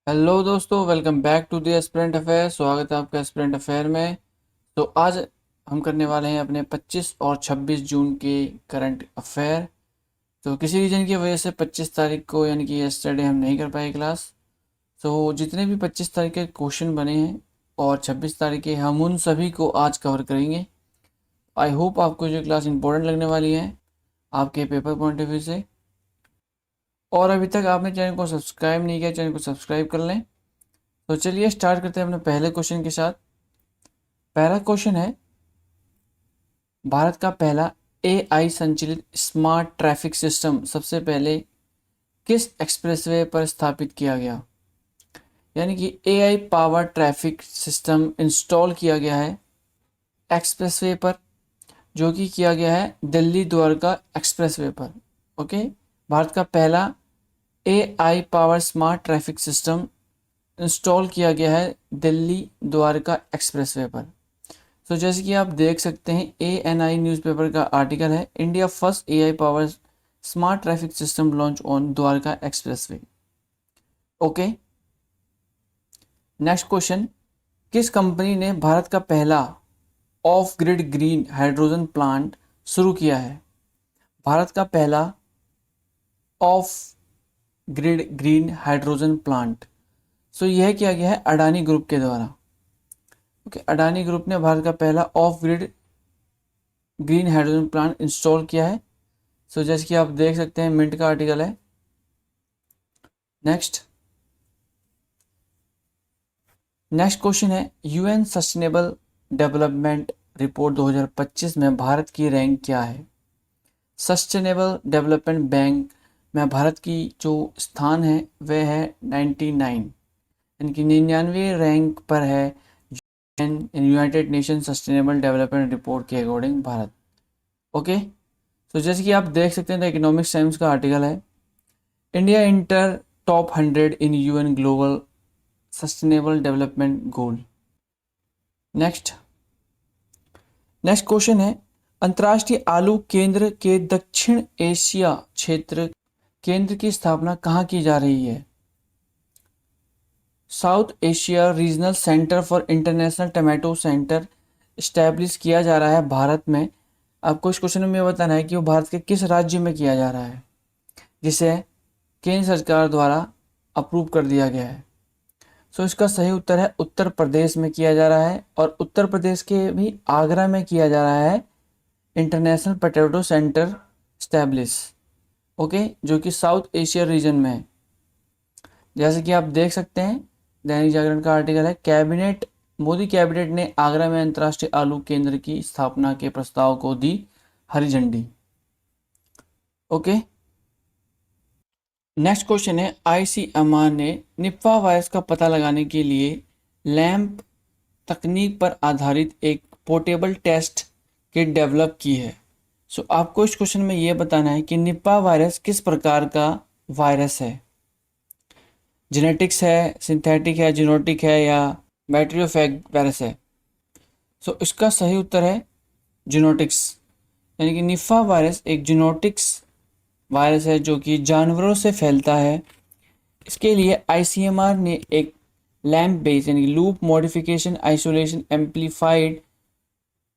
Hello दोस्तों, welcome back to the aspirant affair. स्वागत है आपका एस्पिरेंट अफेयर में। तो आज हम करने वाले हैं अपने 25 और 26 जून के करंट अफेयर। तो किसी रीजन की वजह से 25 तारीख को यानी कि यस्टरडे हम नहीं कर पाए क्लास। तो जितने भी 25 तारीख के क्वेश्चन बने हैं और 26 तारीख के, हम उन सभी को आज कवर करेंगे। आई होप आपको जो क्लास इंपॉर्टेंट लगने वाली है आपके पेपर पॉइंट ऑफ व्यू से। और अभी तक आपने चैनल को सब्सक्राइब नहीं किया, चैनल को सब्सक्राइब कर लें। तो चलिए स्टार्ट करते हैं अपने पहले क्वेश्चन के साथ। पहला क्वेश्चन है, भारत का पहला एआई संचालित स्मार्ट ट्रैफिक सिस्टम सबसे पहले किस एक्सप्रेसवे पर स्थापित किया गया? यानी कि AI power traffic system install किया गया है एक्सप्रेसवे पर, जो कि किया गया है दिल्ली द्वारका एक्सप्रेसवे पर। ओके, भारत का पहला AI power smart traffic system install किया गया है दिल्ली द्वारका एक्सप्रेसवे पर। तो जैसे कि आप देख सकते हैं, ANI न्यूज़पेपर का आर्टिकल है, India first AI power smart traffic system launch on Dwarka expressway. Okay, next question, किस कंपनी ने भारत का पहला off grid green hydrogen plant शुरू किया है? भारत का पहला off grid green hydrogen plant, so यह किया गया है अडानी ग्रुप के द्वारा। ओके, अडानी ग्रुप ने भारत का पहला off grid green hydrogen plant install किया है। सो जैसे कि आप देख सकते हैं, मिंट का आर्टिकल है। नेक्स्ट नेक्स्ट क्वेश्चन है, यूएन सस्टेनेबल डेवलपमेंट रिपोर्ट 2025 में भारत की रैंक क्या है? सस्टेनेबल डेवलपमेंट बैंक में भारत की जो स्थान है वह है 99, यानी कि 99 रैंक पर है United Nation sustainable development report के अकॉर्डिंग भारत। ओके, तो जैसे कि आप देख सकते हैं, द इकोनॉमिक्स टाइम्स का आर्टिकल है, India inter top 100 in UN global sustainable development goal. Next next question है, अंतर्राष्ट्रीय आलू केंद्र के दक्षिण एशिया क्षेत्र केंद्र की स्थापना कहाँ की जा रही है? South Asia regional centre for international tomato centre establish किया जा रहा है भारत में। आपको इस क्वेश्चन में बताना है कि वो भारत के किस राज्य में किया जा रहा है, जिसे केंद्र सरकार द्वारा अप्रूव कर दिया गया है। सो इसका सही उत्तर है उत्तर प्रदेश में किया जा रहा है, और उत्तर प्रदेश के भी आगरा में किया जा रहा है international potato centre establish. Okay, जो कि साउथ एशिया रीजन में है। जैसे कि आप देख सकते हैं, दैनिक जागरण का आर्टिकल है, कैबिनेट मोदी कैबिनेट ने आगरा में अंतर्राष्ट्रीय आलू केंद्र की स्थापना के प्रस्ताव को दी हरी झंडी। ओके, नेक्स्ट क्वेश्चन है, ICMR ने निपा वायरस का पता लगाने के लिए लैंप तकनीक पर आधारित एक पोर्टेबल टेस्ट किट डेवलप की है। सो आपको इस क्वेश्चन में ये बताना है कि निपा वायरस किस प्रकार का वायरस है, जेनेटिक्स है, सिंथेटिक है, जीनोटिक है, या बैक्टीरियोफेग वायरस है। सो इसका सही उत्तर है जीनोटिक्स, यानी कि निफा वायरस एक जीनोटिक्स वायरस है जो कि जानवरों से फैलता है। इसके लिए ICMR ने एक लैम्प बेस यानी loop modification isolation amplified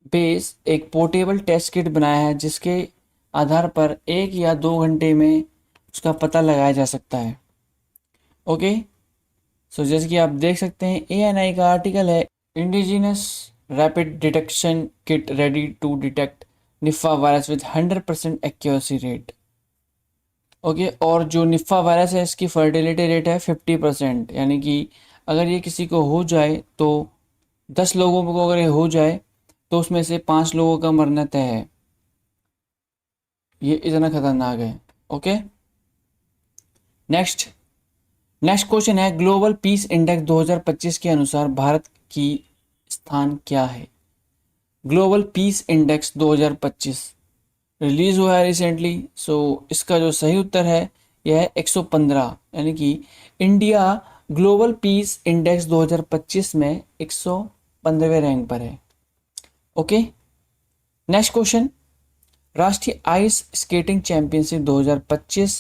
base एक पोर्टेबल टेस्ट किट बनाया है, जिसके आधार पर 1 या 2 घंटे में उसका पता लगाया जा सकता है। ओके, सो जैसे कि आप देख सकते हैं, ANI का आर्टिकल है, indigenous rapid detection kit ready to detect Nipah virus with 100% accuracy rate. Okay, और जो निफा वायरस है इसकी फर्टिलिटी रेट है 50%, यानी कि अगर ये किसी को हो जाए तो 10 लोगों को अगर ये हो जाए तो उसमें से 5 लोगों का मरना तय है। ये इतना खतरनाक है। ओके, नेक्स्ट नेक्स्ट क्वेश्चन है, ग्लोबल पीस इंडेक्स 2025 के अनुसार भारत की स्थान क्या है? ग्लोबल पीस इंडेक्स 2025 रिलीज हुआ है रिसेंटली। सो इसका जो सही उत्तर है यह है 115, यानी कि इंडिया ग्लोबल पीस इंडेक्स 2025 में 115वें रैंक पर है। ओके, नेक्स्ट क्वेश्चन, राष्ट्रीय आइस स्केटिंग चैंपियनशिप 2025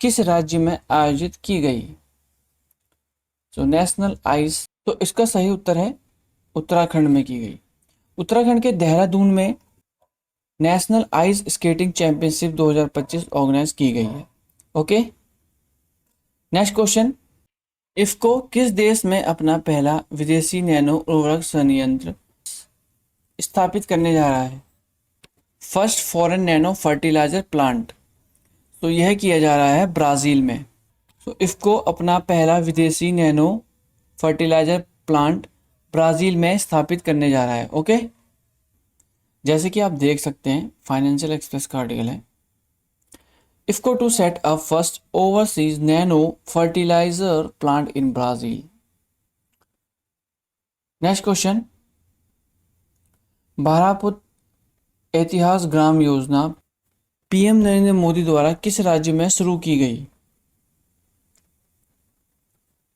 किस राज्य में आयोजित की गई? सो नेशनल आइस, तो इसका सही उत्तर है उत्तराखंड में की गई। उत्तराखंड के देहरादून में national ice skating championship 2025 organise की गई है। ओके, नेक्स्ट क्वेश्चन, इफ्को किस देश में अपना पहला विदेशी नैनो उर्वरक संयंत्र स्थापित करने जा रहा है? First foreign nano fertiliser plant, तो यह किया जा रहा है ब्राज़ील में। तो इफ्को अपना पहला विदेशी नैनो फर्टिलाइजर प्लांट ब्राज़ील में स्थापित करने जा रहा है। ओके, जैसे कि आप देख सकते हैं फाइनेंशियल एक्सप्रेस का आर्टिकल है, IFFCO to set up first overseas nano fertiliser plant in Brazil. Next question, भारतपुत्र ऐतिहास ग्राम योजना पीएम नरेंद्र मोदी द्वारा किस राज्य में शुरू की गई?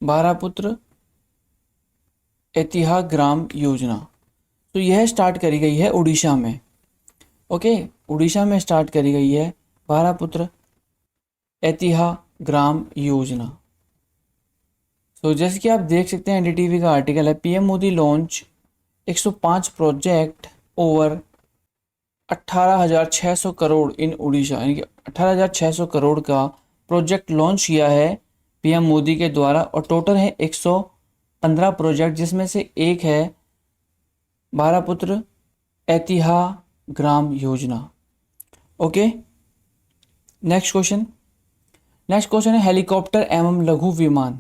भारतपुत्र ऐतिहास ग्राम योजना, तो यह स्टार्ट करी गई है उड़ीसा में। ओके, उड़ीसा में स्टार्ट करी गई है भारतपुत्र ऐतिहास ग्राम योजना। तो जैसे कि आप देख सकते हैं एनडीटीवी का आर्टिकल है, PM Modi launch 105 project over 18,600 crore in Orissa, यानी कि 18,600 करोड़ का प्रोजेक्ट लॉन्च किया है पीएम मोदी के द्वारा, और टोटल है 115 प्रोजेक्ट, जिसमें से एक है भारतपुत्र ऐतिहास ग्राम योजना। ओके, नेक्स्ट क्वेश्चन है हेलीकॉप्टर एवं लघु विमान,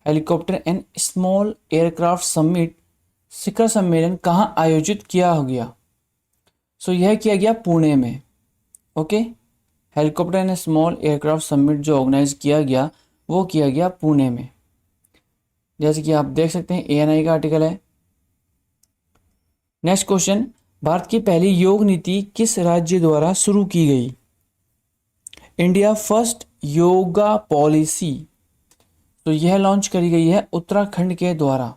helicopter and small aircraft summit शिखर सम्मेलन कहाँ आयोजित किया गया? सो यह किया गया पुणे में। Okay, helicopter and small aircraft summit जो ऑर्गेनाइज किया गया वो किया गया पुणे में, जैसे कि आप देख सकते हैं एएनआई का आर्टिकल है। नेक्स्ट क्वेश्चन, भारत की पहली योग नीति किस राज्य द्वारा शुरू की गई? इंडिया फर्स्ट योगा पॉलिसी, तो यह लॉन्च करी गई है उत्तराखंड के द्वारा,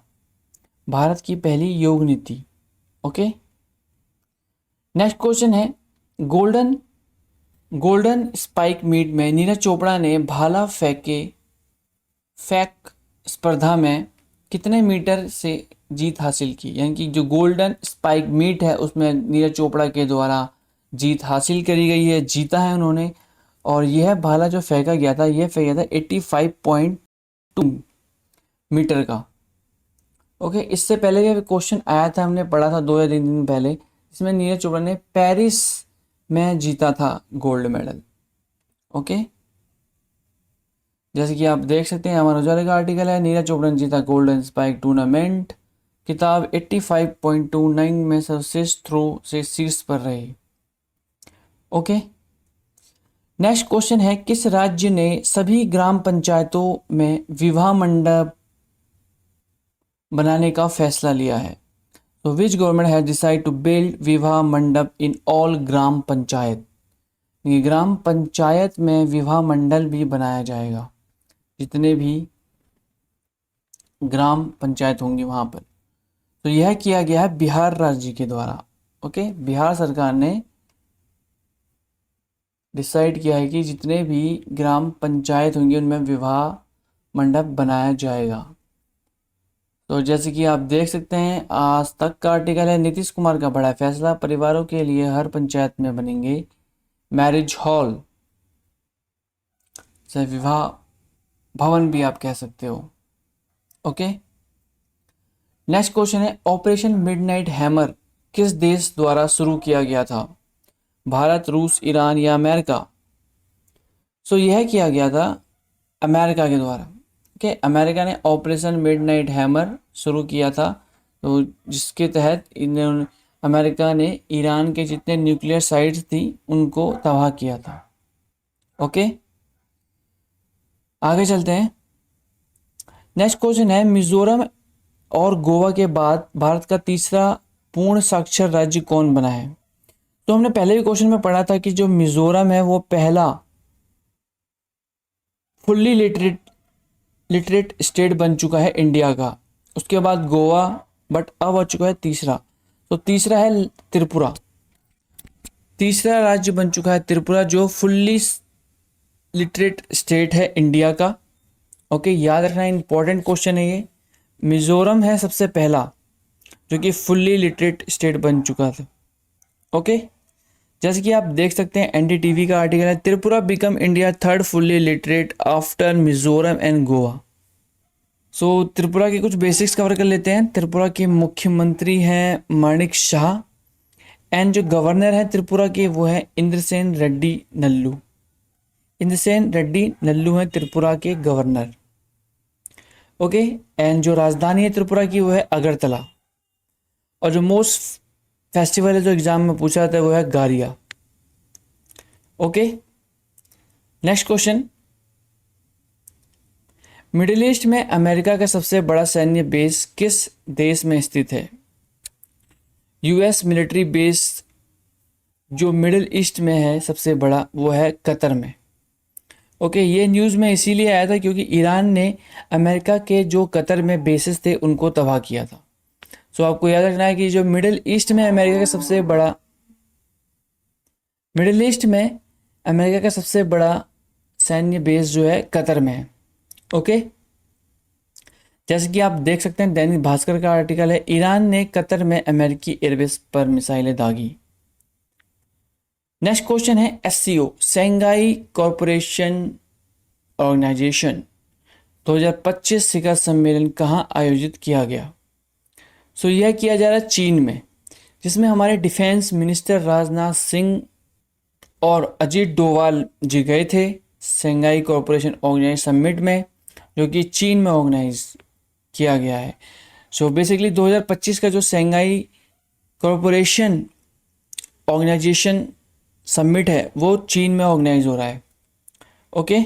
भारत की पहली योग नीति। ओके, नेक्स्ट क्वेश्चन है गोल्डन स्पाइक मीट में नीरज चोपड़ा ने भाला फेंक स्पर्धा में कितने मीटर से जीत हासिल की? यानी कि जो गोल्डन स्पाइक मीट है उसमें नीरज चोपड़ा के द्वारा जीत हासिल करी गई है, जीता है उन्होंने। और यह भाला जो फेंका गया था, यह फेंका था 85.2 मीटर का। ओके, इससे पहले भी क्वेश्चन आया था, हमने पढ़ा था 2 या 3 दिन पहले, इसमें नीरज चोपड़ा ने पेरिस में जीता था गोल्ड मेडल। ओके, जैसे कि आप देख सकते हैं अमर उजाला का आर्टिकल है, नीरज चोपड़ा ने जीता गोल्डन स्पाइक टूर्नामेंट, किताब 85.29 में सर्वश्रेष्ठ थ्रो से शीर्ष पर रही। ओके, नेक्स्ट क्वेश्चन है किस राज्य ने सभी ग्राम पंचायतों में विवाह मंडप बनाने का फैसला लिया है? तो which government has decide to build vivah mandap in all ग्राम पंचायत? ये ग्राम पंचायत में विवाह मंडल भी बनाया जाएगा, जितने भी ग्राम पंचायत होंगी वहाँ पर। तो यह किया गया है बिहार राज्य के द्वारा। ओके, बिहार सरकार ने डिसाइड किया है कि जितने भी ग्राम पंचायत होंगे उनमें विवाह मंडप बनाया जाएगा। तो जैसे कि आप देख सकते हैं आज तक का आर्टिकल है, नीतीश कुमार का बड़ा फैसला, परिवारों के लिए हर पंचायत में बनेंगे मैरिज हॉल, चाहे विवाह भवन भी आप कह सकते हो। ओके, नेक्स्ट क्वेश्चन है ऑपरेशन मिडनाइट हैमर किस देश द्वारा शुरू किया गया था? भारत, रूस, ईरान या अमेरिका? सो यह किया गया था अमेरिका के द्वारा। ओके, अमेरिका ने ऑपरेशन मिडनाइट हैमर शुरू किया था, तो जिसके तहत इन्होंने अमेरिका ने ईरान के जितने न्यूक्लियर साइट्स थी उनको तबाह किया था। ओके, आगे चलते हैं। नेक्स्ट क्वेश्चन है मिजोरम और गोवा के बाद भारत का तीसरा पूर्ण साक्षर राज्य कौन बना है? तो हमने पहले भी क्वेश्चन में पढ़ा था कि जो मिजोरम है वो पहला फुल्ली लिटरेट स्टेट बन चुका है इंडिया का, उसके बाद गोवा, बट अब आ चुका है तीसरा। तो तीसरा है त्रिपुरा, तीसरा राज्य बन चुका है त्रिपुरा जो फुल्ली लिटरेट स्टेट है इंडिया का। ओके, याद रखना इंपॉर्टेंट क्वेश्चन है ये। मिजोरम है सबसे पहला जो कि फुल्ली लिटरेट स्टेट बन चुका था। ओके, जैसे कि आप देख सकते हैं एनडीटीवी का आर्टिकल है, Tripura become India third fully literate after Mizoram and Goa. So Tripura के कुछ बेसिक्स कवर कर लेते हैं। त्रिपुरा के मुख्यमंत्री हैं माणिक शाह, एंड जो गवर्नर हैं त्रिपुरा के वो है इंद्रसेन रेड्डी नल्लू। इंद्रसेन रेड्डी नल्लू हैं त्रिपुरा के गवर्नर। ओके, एंड जो राजधानी है त्रिपुरा की वो है अगरतला। और जो मोस्ट फेस्टिवल है जो एग्जाम में पूछा जाता है वो है गारिया। Okay, next question, middle east में अमेरिका का सबसे बड़ा सैन्य बेस किस देश में स्थित है? यूएस मिलिट्री बेस जो मिडिल ईस्ट में है सबसे बड़ा वो है कतर में। ओके, ये न्यूज़ में इसीलिए आया था क्योंकि ईरान ने अमेरिका के जो कतर में बेसिस थे उनको तबाह किया था। सो आपको याद रखना है कि जो मिडिल ईस्ट में अमेरिका का सबसे बड़ा सैन्य बेस जो है कतर में है। ओके, जैसे कि आप देख सकते हैं दैनिक भास्कर का आर्टिकल है, ईरान ने कतर में अमेरिकी एयरबेस पर मिसाइलें दागी। नेक्स्ट क्वेश्चन है एससीओ शंघाई कॉरपोरेशन ऑर्गेनाइजेशन 2025 शिखर सम्मेलन कहाँ आयोजित किया गया? सो यह किया जा रहा है चीन में, जिसमें हमारे डिफेंस मिनिस्टर राजनाथ सिंह और अजीत डोवाल जी गए थे शंघाई कॉरपोरेशन ऑर्गेनाइजेशन समिट में, जो कि चीन में ऑर्गेनाइज किया गया है। सो बेसिकली 2025 का जो शंघाई कॉरपोरेशन ऑर्गेनाइजेशन समिट है वो चीन में ऑर्गेनाइज हो रहा है। ओके,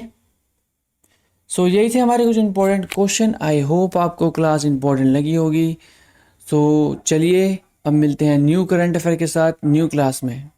सो यही थे हमारे कुछ इंपॉर्टेंट क्वेश्चन। आई होप आपको क्लास इंपॉर्टेंट लगी होगी। सो चलिए अब मिलते हैं न्यू करंट अफेयर के साथ न्यू क्लास में।